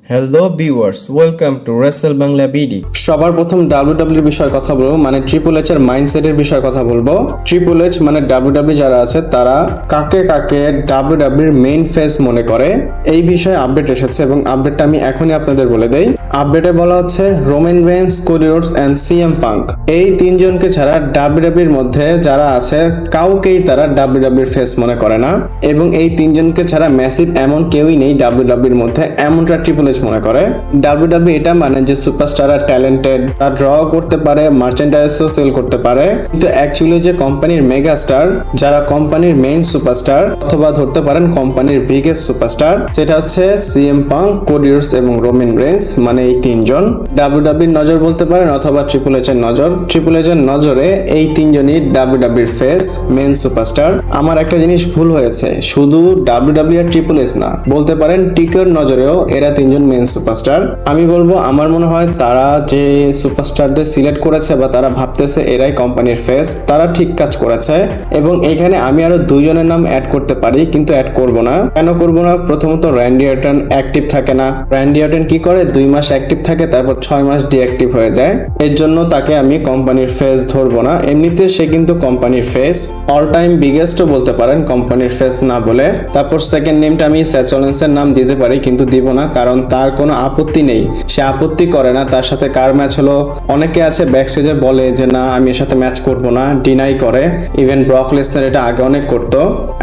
Hello viewers, welcome to Rachel Bangla BD. সবার প্রথম WWE বিষয়ে কথা বলবো, মানে ট্রিপল এইচ এর মাইন্ডসেটের বিষয়ে কথা বলবো। ট্রিপল এইচ মানে ডাব্লিউডাব্লিউ যারা আছে তারা কাকে কাকে ডাব্লিউডাব্লিউর মেইন ফেস মনে করে, এই বিষয়ে আপডেট এসেছে এবং আপডেটটা আমি এখনই আপনাদের বলে দেই। আপডেটে বলা হচ্ছে Roman Reigns, Cody Rhodes and CM Punk এই তিনজনকে ছাড়া ডাব্লিউডাব্লিউর মধ্যে যারা আছে কাউকেই তারা ডাব্লিউডাব্লিউর ফেস মনে করে না, এবং এই তিনজনকে ছাড়া ম্যাসিভ এমন কেউই নেই ডাব্লিউডাব্লিউর মধ্যে, এমনটা ট্রিপল এইচ মনে করে। ডাব্লিউডাব্লিউ এটা মানে যে সুপারস্টাররা ট্যালেন্টেড, তারা ড্র করতে পারে, মার্চেন্ডাইজও সেল করতে পারে, কিন্তু অ্যাকচুয়ালি যে কোম্পানির মেগা স্টার, যারা কোম্পানির মেইন সুপারস্টার অথবা ধরতে পারেন কোম্পানির বিগেস্ট সুপারস্টার, সেটা হচ্ছে সিএম পাঙ্ক, কোডি রোডস এবং রোমান রেইনস, মানে এই তিনজন ডাব্লিউডাব্লিউর নজর বলতে পারেন অথবা ট্রিপল এইচ এর নজর। ট্রিপল এইচ এর নজরে এই তিনজনই ডাব্লিউডাব্লিউর ফেস, মেইন সুপারস্টার। আমার একটা জিনিস ভুল হয়েছে, শুধু ডাব্লিউডাব্লিউ আর ট্রিপল এইচ না, বলতে পারেন টিকের নজরেও এরা তিনজন মেইন সুপারস্টার। আমি বলবো আমার মনে হয় তারা যে সুপারস্টারদের সিলেক্ট করেছে বা তারা ভাবতেছে এরাই কোম্পানির ফেস, তারা ঠিক কাজ করেছে। এবং এখানে আমি আরো দুইজনের নাম অ্যাড করতে পারি, কিন্তু অ্যাড করব না। কেন করব না? প্রথমত র্যান্ডি অর্টন অ্যাক্টিভ থাকে না। র্যান্ডি অর্টন কি করে, 2 মাস অ্যাক্টিভ থাকে, তারপর 6 মাস ডিঅ্যাক্টিভ হয়ে যায়। এর জন্য তাকে আমি কোম্পানির ফেস ধরবো না। এমনিতে সে কিন্তু কোম্পানির ফেস, অল টাইম বিগেস্টও বলতে পারেন কোম্পানির ফেস না বলে। তারপর সেকেন্ড নেমটা আমি সেথ রলিন্সের নাম দিতে পারি, কিন্তু দিব না, কারণ তার কোনো আপত্তি নেই, সে আপত্তি করে না তার সাথে কার ম্যাচ হলো। অনেকে আছে ব্যাকস্টেজে বলে যে না আমি এর সাথে ম্যাচ করব না, ডিনাই করে। ইভেন ব্রক লেসনার এটা আগে অনেক করতো,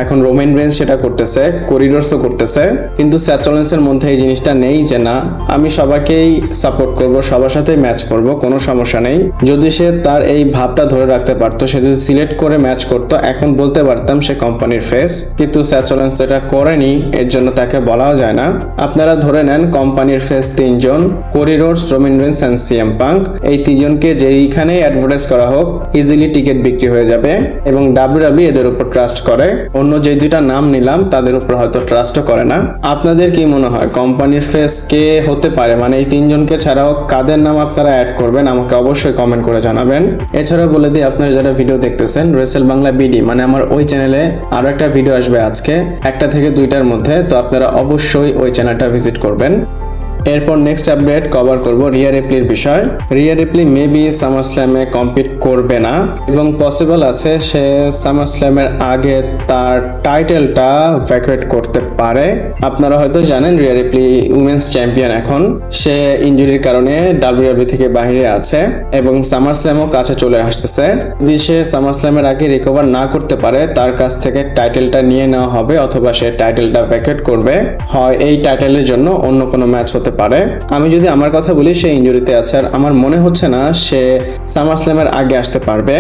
এখন রোমান রেইনস সেটা করতেছে, কোডি রোডসও করতেছে, কিন্তু সেথ রলিন্সের মধ্যে এই জিনিসটা নেই যে না আমি সবাইকেই সাপোর্ট করব, সবার সাথেই ম্যাচ করব, কোনো সমস্যা নেই। যদি সে তার এই ভাবটা ধরে রাখতে পারতো, সে যদি সিলেক্ট করে ম্যাচ করতো, এখন বলতে পারতাম সে কোম্পানির ফেস, কিন্তু সেথ রলিন্স এটা করেনি, এর জন্য তাকে বলাও যায় না। আপনারা ধরে নেন কোম্পানির ফেস তিনজন, Cody Rhodes, Roman Reigns and CM Punk. এই তিনজনকে যেইখানেই অ্যাডভার্টাইজ করা হোক ইজিলি টিকিট বিক্রি হয়ে যাবে, এবং ডাব্লিউডাব্লিউ এদের উপর ট্রাস্ট করে। অন্য যে দুইটা নাম নিলাম তাদের উপর হয়তো ট্রাস্টও করে না। আপনাদের কি মনে হয় কোম্পানির ফেস কে হতে পারে? মানে এই তিনজনকে ছাড়াও কাদের নাম আপনারা অ্যাড করবেন আমাকে অবশ্যই কমেন্ট করে জানাবেন। এছাড়া বলে দিই, আপনারা যারা ভিডিও দেখতেছেন রেসেল বাংলা বিডি, মানে আমার ওই চ্যানেলে আরো একটা ভিডিও আসবে আজকে 1টা থেকে 2টার মধ্যে, তো আপনারা অবশ্যই ওই চ্যানেলটা ভিজিট করবেন। এরপর নেক্সট আপডেট কভার করব রিয়া রিপ্লির বিষয়। রিয়া রিপ্লি মেবি সামার স্ল্যামে কম্পিট করবে না, এবং পসিবল আছে সে সামার স্ল্যামের আগে তার টাইটেলটা ভ্যাকুয়েট করতে পারে। আপনারা হয়তো জানেন রিয়া রিপ্লি উইমেন্স চ্যাম্পিয়ন, এখন সে ইনজুরির কারণে ডাব্লিউডাব্লিউ থেকে বাইরে আছে এবং সামার স্ল্যামও কাছে চলে আসতেছে। যদি সে সামার স্ল্যামের আগে রিকভার না করতে পারে, তার কাছ থেকে টাইটেলটা নিয়ে নেওয়া হবে, অথবা সে টাইটেলটা ভ্যাকুয়েট করবে, হয় এই টাইটেলের জন্য অন্য কোনো ম্যাচ হতে পারে। আমি যদি আমার কথা বলি, সে ইনজুরিতে আছে আর আমার মনে হচ্ছে না সে সামার স্ল্যামের আগে আসতে পারবে।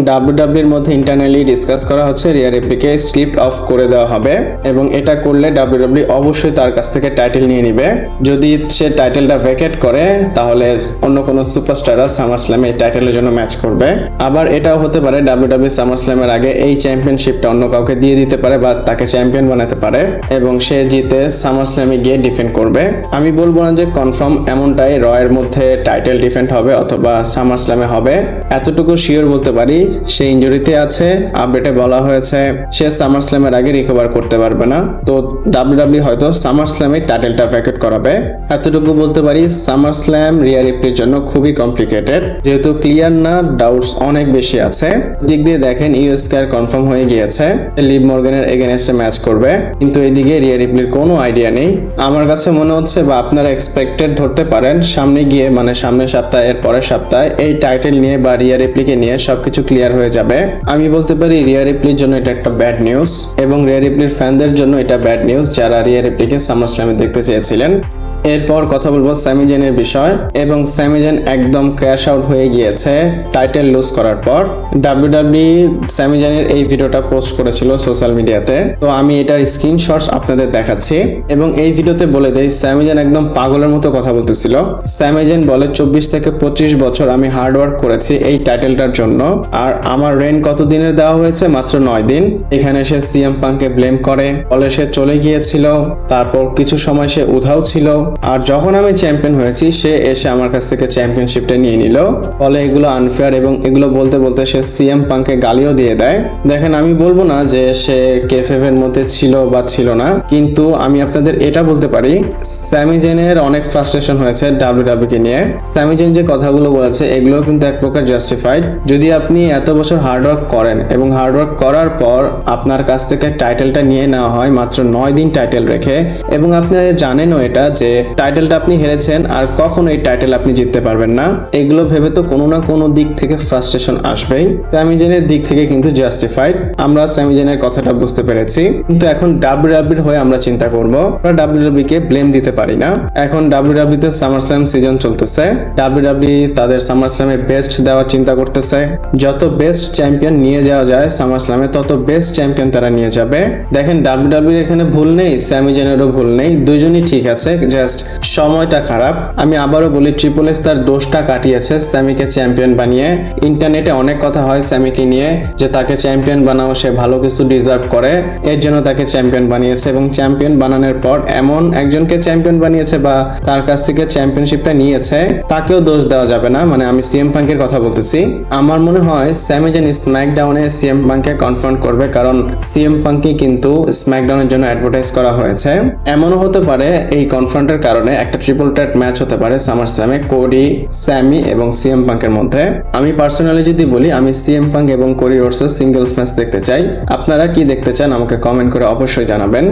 ডাব্লিউডাব্লিউর মধ্যে ইন্টারনালি ডিসকাস করা হচ্ছে রিয়া রিপ্লিকে স্ক্রিপ্ট অফ করে দেওয়া হবে, এবং এটা করলে ডাব্লিউডাব্লিউ অবশ্যই তার কাছ থেকে টাইটেল নিয়ে নিবে। যদি সে টাইটেলটা ভ্যাকেট করে, তাহলে অন্য কোনো সুপারস্টাররা সামার স্ল্যামে এই টাইটেলের জন্য ম্যাচ করবে। আবার এটাও হতে পারে ডাব্লিউডাব্লিউ সামার স্ল্যামের আগে এই চ্যাম্পিয়নশিপটা অন্য কাউকে দিয়ে দিতে পারে বা তাকে চ্যাম্পিয়ন বানাতে পারে, এবং সে জিতে সামার স্ল্যামে গিয়ে ডিফেন্ড করবে। আমি বলবো না যে কনফার্ম এমনটাই রয়ের মধ্যে টাইটেল ডিফেন্ড হবে অথবা সামার স্ল্যামে হবে, এতটুকু শিওর বলতে পারি সে ইনজুরিতে আছে। আপডেটে বলা হয়েছে সে সামার স্ল্যামের আগে রিকভার করতে পারবে না, তো ডাব্লিউডাব্লিউ হয়তো সামার স্ল্যামে টাইটেলটা ভ্যাকেট করাবে। এতটুকু বলতে পারি সামার স্ল্যাম রিয়া রিপ্লির জন্য খুবই কমপ্লিকেটেড, যেহেতু ক্লিয়ার না, ডাউটস অনেক বেশি আছে। দিক দিয়ে দেখেন ইউএসকে কনফার্ম হয়ে গিয়েছে লিভ মর্গানের এগেইনস্টে ম্যাচ করবে, কিন্তু এইদিকে রিয়া রিপ্লির কোনো আইডিয়া নেই। আমার কাছে মনে হচ্ছে বা আপনারা এক্সপেক্টেড ধরতে পারেন সামনে গিয়ে, মানে সামনের সপ্তাহে, এর পরের সপ্তাহে এই টাইটেল নিয়ে বা রিয়া রিপ্লিকে নিয়ে সবকিছু ক্লিয়ার হয়ে যাবে। আমি বলতে পারি রিয়া রিপ্লির জন্য এটা একটা ব্যাড নিউজ, এবং রিয়া রিপ্লির ফ্যানদের জন্য এটা ব্যাড নিউজ যারা রিয়া রিপ্লিকে সামার স্ল্যামে দেখতে চেয়েছিলেন। এরপর কথা বলবো স্যামি জেনের বিষয়, এবং স্যামি জেন একদম ক্র্যাশ আউট হয়ে গিয়েছে টাইটেল লুজ করার পর। ডাব্লিউডাব্লিউ স্যামি জেনের এই ভিডিওটা পোস্ট করেছিল সোশ্যাল মিডিয়াতে, তো আমি এটার স্ক্রিনশটস আপনাদের দেখাচ্ছি, এবং এই ভিডিওতে বলে দেই স্যামি জেন একদম পাগলের মতো কথা বলতেছিল। স্যামি জেন বলে 24 থেকে 25 বছর আমি হার্ড ওয়ার্ক করেছি এই টাইটেলটার জন্য, আর আমার রেন কত দিনের দেওয়া হয়েছে? মাত্র 9 দিন। এখানে সে সিএম পাঙ্ককে ব্লেম করে, বলে সে চলে গিয়েছিল, তারপর কিছু সময় সে উধাও ছিল, আর যখন আমি চ্যাম্পিয়ন হয়েছি সে এসে আমার কাছ থেকে চ্যাম্পিয়নশিপটা নিয়ে নিল। ফলে এগুলো আনফেয়ার এবং এগুলো বলতে বলতে সে সিএম পাঙ্ককে গালিও দিয়ে দেয়। দেখেন, আমি বলবো না যে সে কেফেফের মধ্যে ছিল বা ছিল না, কিন্তু আমি আপনাদের এটা বলতে পারি স্যামি জেনের অনেক ফ্রাস্ট্রেশন হয়েছে ডাব্লিউডাব্লিউ কে নিয়ে। স্যামি জেন যে কথাগুলো বলেছে এগুলো কিন্তু এক প্রকার জাস্টিফাইড। যদি আপনি এত বছর হার্ডওয়ার্ক করেন এবং হার্ডওয়ার্ক করার পর আপনার কাছ থেকে টাইটেলটা নিয়ে নেওয়া হয় মাত্র 9 দিন টাইটেল রেখে, এবং আপনি জানেনও এটা যে টাইটেলটা আপনি হেরেছেন আর কখনো এই টাইটেল আপনি জিততে পারবেন না, এগুলো ভেবে তো কোনো না কোনো দিক থেকে ফ্রাস্ট্রেশন আসবেই। স্যামি জেনের দিক থেকে কিন্তু জাস্টিফাইড। আমরা স্যামি জেনের কথাটা বুঝতে পেরেছি, কিন্তু এখন ডাব্লিউডাব্লিউর হয়ে আমরা চিন্তা করব। আমরা ডাব্লিউডাব্লিউ কে ব্লেম দিতে পারি না। এখন ডাব্লিউডাব্লিউ তে সামারস্ল্যাম সিজন চলতেছে, ডাব্লিউডাব্লিউ তাদের সামারস্ল্যামে বেস্ট দেওয়ার চিন্তা করতেছে। যত বেস্ট চ্যাম্পিয়ন নিয়ে যাওয়া যায় সামারস্ল্যামে তত বেস্ট চ্যাম্পিয়ন তারা নিয়ে যাবে। দেখেন, ডাব্লিউডাব্লিউ এখানে ভুল নেই, স্যামি জেনেরও ভুল নেই, দুইজনই ঠিক আছে, জাস্ট সময়টা খারাপ। আমি আবারও বলি, ট্রিপল এইচ তার দোষটা কাটিয়েছে স্যামিকে চ্যাম্পিয়ন বানিয়ে। ইন্টারনেটে অনেক কথা হয় স্যামিকে নিয়ে যে তাকে চ্যাম্পিয়ন বানাও, সে ভালো কিছু ডিজার্ভ করে, এর জন্য তাকে চ্যাম্পিয়ন বানিয়েছে। এবং চ্যাম্পিয়ন বানানোর পর এমন একজনকে চ্যাম্পিয়ন বানিয়েছে বা তার কাছ থেকে চ্যাম্পিয়নশিপটা নিয়েছে, তাকেও দোষ দেওয়া যাবে না। মানে আমি সিএম পাঙ্কের কথা বলতেছি। আমার মনে হয় স্যামি জেন স্ম্যাকডাউনে সিএম পাঙ্ককে কনফ্রন্ট করবে, কারণ সিএম পাঙ্ককে কিন্তু স্ম্যাকডাউনের জন্য অ্যাডভার্টাইজ করা হয়েছে। এমনও হতে পারে এই কনফ্রন্টের কারণে একটা ট্রিপল থ্রেট ম্যাচ হতে পারে সামারস্ল্যামে কোডি, স্যামি এবং সিএম পাঙ্কের মধ্যে। আমি পার্সোনালি যদি বলি, আমি সিএম পাঙ্ক এবং কোডি ভার্সেস সিঙ্গেলস ম্যাচ দেখতে চাই। আপনারা কি দেখতে চান আমাকে কমেন্ট করে অবশ্যই জানাবেন।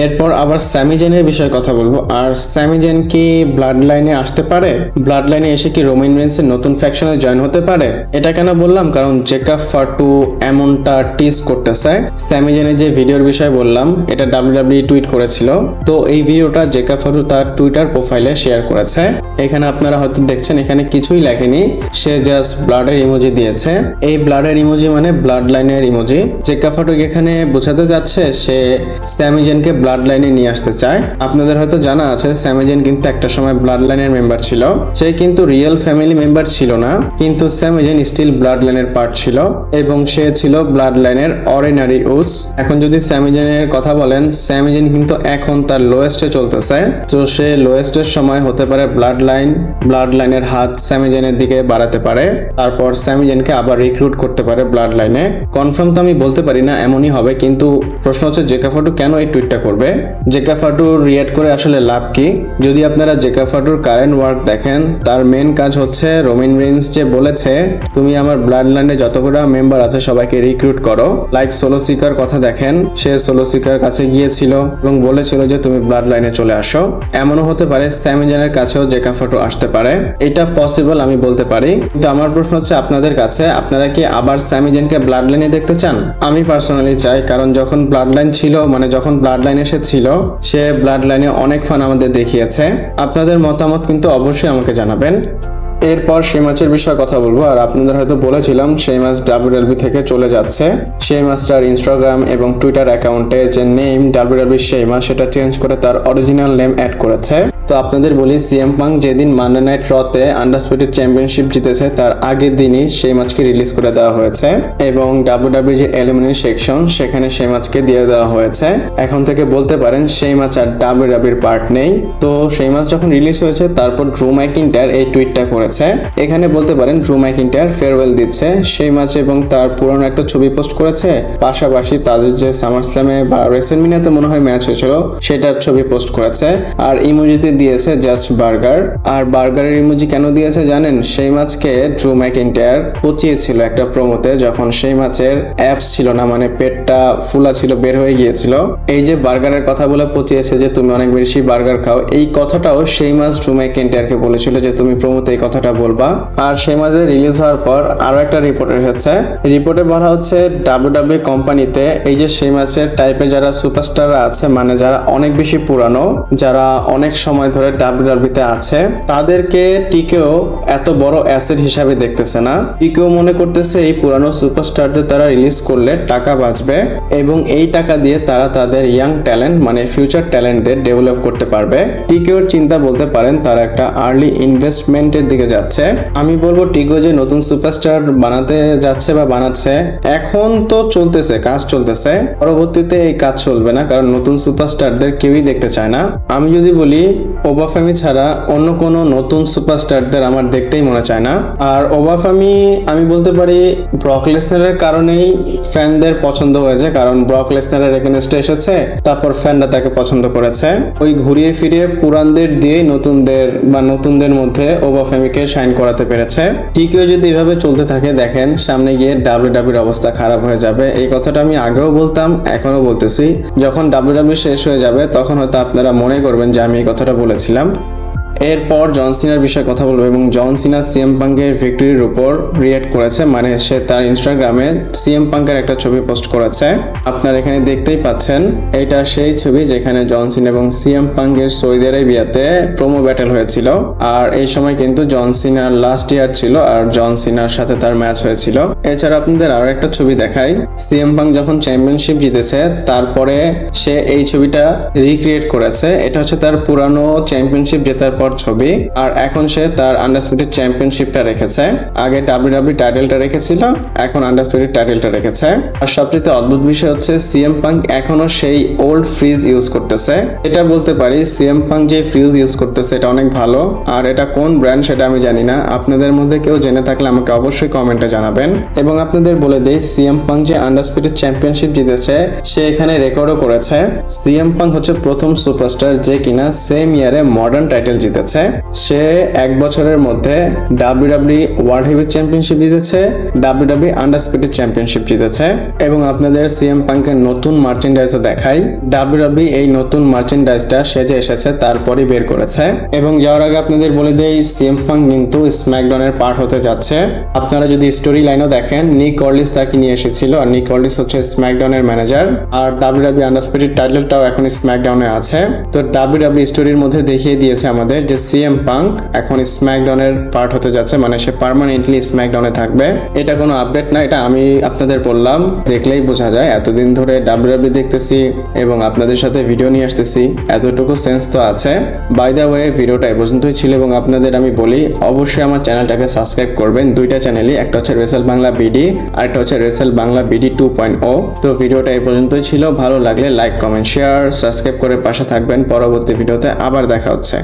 এরপর আবার স্যামি জেনের বিষয়ে কথা বলবো। আর স্যামি জেন কি ব্লাড লাইনে আসতে পারে? ব্লাড লাইনে এসে কি রোমান রেইন্সের নতুন ফ্যাকশনে জয়েন হতে পারে? এটা কেন বললাম, কারণ জেকাব ফাটু এমনটা টিজ করতেছে। স্যামি জেনের যে ভিডিওর বিষয়ে বললাম, এটা ডাব্লিউডাব্লিউ টুইট করেছিল, তো এই ভিডিওটা জেকাব ফাটু তার টুইটার প্রোফাইলে শেয়ার করেছে। এখানে আপনারা হয়তো দেখছেন এখানে কিছুই লেখেনি, সে জাস্ট ব্লাডের ইমোজি দিয়েছে। এই ব্লাডের ইমোজি মানে ব্লাড লাইনের ইমোজি। জেকাব ফাটু এখানে বোঝাতে যাচ্ছে সে স্যামি জেনকে ব্লাড লাইনে নিয়ে আসতে চায়। আপনাদের হয়তো জানা আছে স্যামি জেন কিন্তু একটা সময় ব্লাড লাইনের মেম্বার ছিল। সে কিন্তু রিয়েল ফ্যামিলি মেম্বার ছিল না, কিন্তু স্যামি জেন স্টিল ব্লাড লাইনের পার্ট ছিল এবং সে ছিল ব্লাড লাইনের অর্ডিনারি উস। এখন যদি স্যামি জেনের কথা বলেন, স্যামি জেন কিন্তু এখন তার লোয়েস্টে চলতেছে। তো সে লোয়েস্টের সময় হতে পারে ব্লাড লাইনের হাত স্যামি জেনের দিকে বাড়াতে পারে, তারপর স্যামি জেনকে আবার রিক্রুট করতে পারে ব্লাড লাইনে। কনফার্ম তো আমি বলতে পারি না এমনই হবে, কিন্তু প্রশ্ন হচ্ছে জেকাব ফাটু কেন এই টুইটটা করবে? জেকাব ফাটু রিঅ্যাক্ট করে আসলে লাভ কি? যদি আপনারা জেকাব ফাটুর কারেন্ট ওয়ার্ক দেখেন, তার মেন কাজ হচ্ছে রোমান রেইন্স যে বলেছে তুমি আমার ব্লাড লাইনে যতগুলো মেম্বার আছে সবাইকে রিক্রুট করো। লাইক সোলো সিকার কথা দেখেন, সে সোলো সিকার কাছে গিয়েছিল এবং বলেছিল যে তুমি ব্লাড লাইনে চলে আসো। এমনও হতে পারে স্যামি জেনের কাছেও জেকাব ফাটু আসতে পারে, এটা পসিবল আমি বলতে পারি। কিন্তু আমার প্রশ্ন হচ্ছে আপনাদের কাছে, আপনারা কি আবার স্যামি জেনকে ব্লাড লাইনে দেখতে চান? আমি পার্সোনালি চাই, কারণ যখন ব্লাড লাইন ছিল, মানে যখন ব্লাড লাইন এসেছিল, সে ব্লাড লাইনে অনেক ফান আমাদের দেখিয়েছে। আপনাদের মতামত কিন্তু অবশ্যই আমাকে জানাবেন। এরপর সেই ম্যাচের বিষয়ে কথা বলবো। আর আপনাদের হয়তো বলেছিলাম সেই ম্যাচ ডাব্লিউডাব্লিউ থেকে চলে যাচ্ছে। সেই ম্যাচটার ইনস্টাগ্রাম এবং টুইটার অ্যাকাউন্টে যে নেম ডাব্লিউডাব্লিউ সেই ম্যাচ, সেটা চেঞ্জ করে তার অরিজিনাল নেম অ্যাড করেছে। তো আপনাদের বলি, সিএম পাঙ্ক যেদিন মানডে নাইট রতে আন্ডারস্পিডেড চ্যাম্পিয়নশিপ জিতেছে তার আগের দিনই সেই ম্যাচকে রিলিজ করে দেওয়া হয়েছে এবং ডাব্লিউডাব্লিউ যে এলিমিনেশন সেকশন সেখানে সেই ম্যাচকে দিয়ে দেওয়া হয়েছে। এখন থেকে বলতে পারেন সেই ম্যাচ আর ডাব্লিউডাব্লিউর পার্ট নেই। তো সেই ম্যাচ যখন রিলিজ হয়েছে তারপর ড্রু ম্যাকিন্টায়ার এই টুইটটা করেছে। এখানে বলতে পারেন ড্রু ম্যাকিন্টায়ার ফেয়ারওয়েল দিচ্ছে সেই ম্যাচে এবং তার পুরনো একটা ছবি পোস্ট করেছে, পাশাপাশি তাদের যে সামারস্ল্যামে বা রেসলমেনিয়াতে মনে হয় ম্যাচ হয়েছিল সেটার ছবি পোস্ট করেছে। আর ইমোজিতে দিয়েছে জাস্ট বার্গার। আর বার্গারের ইমোজি কেন দিয়েছে জানেন? সেই ম্যাচকে ড্রু ম্যাকিন্টায়ার পচিয়েছিল একটা প্রোমোতে, যখন সেই ম্যাচের অ্যাপস ছিল না, মানে পেটটা ফুলা ছিল, বের হয়ে গিয়েছিল। এই যে বার্গারের কথা বলে পচিয়েছে যে তুমি অনেক বেশি বার্গার খাও, এই কথাটাও সেই ম্যাচ ড্রু ম্যাকিন্টায়ারকে বলেছিল যে তুমি প্রোমোতে এই কথাটা বলবা। আর সেই ম্যাচে রিলিজ হওয়ার পর আরো একটা রিপোর্ট এসেছে। রিপোর্টে বলা হচ্ছে ডাব্লিউডাব্লিউ কোম্পানিতে এই যে সেই ম্যাচের টাইপের যারা সুপারস্টাররা আছে, মানে যারা অনেক বেশি পুরানো, যারা অনেক সময় ধরে ডাব্লিউডাব্লিউতে আছে, তাদেরকে টিকেও এত বড় অ্যাসেট হিসাবে দেখতেছে না। টিকেও মনে করতেছে এই পুরানো সুপারস্টারদের তারা রিলিজ করলে টাকা বাঁচবে, আসবে এবং এই টাকা দিয়ে তারা তাদের ইয়াং ট্যালেন্ট মানে ফিউচার ট্যালেন্টদের ডেভেলপ করতে পারবে। টিকোর চিন্তা বলতে পারেন তারা একটা আর্লি ইনভেস্টমেন্টের দিকে যাচ্ছে। আমি বলবো টিকো যে নতুন সুপারস্টার বানাতে যাচ্ছে বা বানাচ্ছে, এখন তো চলতেছে, কাজ চলতেছে, পরবর্তীতে এই কাজ চলবে না, কারণ নতুন সুপারস্টারদের কেউই দেখতে চায় না। আমি যদি বলি ওবাফেমি ছাড়া অন্য কোনো নতুন সুপারস্টারদের আমার দেখতেই মনে চায় না। আর ওবাফেমি আমি বলতে পারি ব্রক লেসনারের কারণেই ফ্যানদের পছন্দ হয়েছে, কারণ ব্রক লেসনারের এগেনস্টে এসেছে, তারপর ফ্যানরা তাকে পছন্দ করেছে। ওই ঘুরিয়ে ফিরিয়ে পুরানদের দিয়ে নতুনদের মধ্যে ওবাফেমিকে শাইন করাতে পেরেছে। টিকিও যদি এভাবে চলতে থাকে, দেখেন সামনে গিয়ে ডাব্লিউডাব্লিউর অবস্থা খারাপ হয়ে যাবে। এই কথাটা আমি আগেও বলতাম, এখনো বলতেছি। যখন ডাব্লিউডাব্লিউ শেষ হয়ে যাবে তখন হয়তো আপনারা মনে করবেন যে আমি এই কথাটা বলেছিলাম। এরপর জন সিনার বিষয়ে কথা বলবো এবং জন সিনা সিএম পাঙ্কের ভিক্টরির উপর রিয়েক্ট করেছে, মানে সে তার ইনস্টাগ্রামে সিএম পাঙ্কের একটা ছবি পোস্ট করেছে। আপনারা এখানে দেখতেই পাচ্ছেন, এটা সেই ছবি যেখানে জন সিনা এবং সিএম পাঙ্কের সৌদি আরবিয়াতে প্রোমো ব্যাটেল হয়েছিল। আর এই সময় কিন্তু জন সিনার লাস্ট ইয়ার ছিল আর জন সিনার সাথে তার ম্যাচ হয়েছিল। এছাড়া আপনাদের আরো একটা ছবি দেখাই, সিএম পাঙ্ক যখন চ্যাম্পিয়নশিপ জিতেছে তারপরে সে এই ছবিটা রিক্রিয়েট করেছে। এটা হচ্ছে তার পুরানো চ্যাম্পিয়নশিপ জেতার ছবি, আর এখন সে তার আন্ডারস্পিডেড চ্যাম্পিয়নশিপটা রেখেছে। আগে ডাব্লিউডাব্লিউ টাইটেলটা রেখেছিল, এখন আন্ডারস্পিডেড টাইটেলটা রেখেছে। আর সবচেয়ে অদ্ভুত বিষয় হচ্ছে সিএম পাঙ্ক এখনো সেই ওল্ড ফ্রিজ ইউজ করতেছে। এটা বলতে পারি সিএম পাঙ্ক যে ফ্রিজ ইউজ করতেছে এটা অনেক ভালো। আর এটা কোন ব্র্যান্ড সেটা আমি জানি না, আপনাদের মধ্যে কেউ জেনে থাকলে আমাকে অবশ্যই কমেন্টে জানাবেন। এবং আপনাদের বলে দেই, সিএম পাঙ্ক যে আন্ডারস্পিডেড চ্যাম্পিয়নশিপ জিতেছে সে এখানে রেকর্ডও করেছে। সিএম পাঙ্ক হচ্ছে প্রথম সুপারস্টার যে কিনা সেম ইয়ারে মডার্ন টাইটেল জিতেছে। সে এক বছরের মধ্যে ডাব্লিউডাব্লিউ ওয়ার্ল্ড হেভিওয়েট চ্যাম্পিয়নশিপ জিতেছে, ডাব্লিউডাব্লিউ আন্ডারস্পিডেড চ্যাম্পিয়নশিপ জিতেছে। এবং আপনাদের সিএম পাঙ্কের নতুন মার্চেন্ডাইজও দেখাই। ডাব্লিউডাব্লিউ এই নতুন মার্চেন্ডাইজটা সেজে এসেছে, তারপরই বের করেছে। এবং যাওয়ার আগে আপনাদের বলে দেই, সিএম পাঙ্ক কিন্তু স্ম্যাকডাউনের পার্ট হতে যাচ্ছে। আপনারা যদি স্টোরি লাইনও দেখেন, নিক অর্লিস তাকে নিয়ে এসেছিল, আর নিক অর্লিস হচ্ছে স্ম্যাকডাউনের ম্যানেজার। আর ডাব্লিউডাব্লিউ আন্ডারস্পিডেড টাইটেলটাও এখন স্ম্যাকডাউনে আছে। তো ডাব্লিউডাব্লিউ স্টোরির মধ্যে দেখিয়ে দিয়েছে আমাদের যে সিএম পাঙ্ক এখন স্ম্যাকডাউনের পার্ট হতে যাচ্ছে, মানে সে পার্মানেন্টলি স্ম্যাকডাউনে থাকবে। এটা কোনো আপডেট না, এটা আমি আপনাদের বললাম, দেখলেই বোঝা যায়। এতদিন ধরে ডাব্লিউডাব্লিউ দেখতেছি এবং আপনাদের সাথে ভিডিও নিয়ে আসতেছি, এতটুকু সেন্স তো আছে। বাই দ্য ওয়ে, ভিডিওটা এ পর্যন্তই ছিল এবং আপনাদের আমি বলি অবশ্যই আমার চ্যানেলটাকে সাবস্ক্রাইব করবেন। দুইটা চ্যানেলই, একটা হচ্ছে রেসেল বাংলা বিডি আর একটা হচ্ছে রেসেল বাংলা বিডি 2.0। তো ভিডিওটা এই পর্যন্তই ছিল। ভালো লাগলে লাইক, কমেন্ট, শেয়ার, সাবস্ক্রাইব করে পাশে থাকবেন। পরবর্তী ভিডিওতে আবার দেখা হচ্ছে।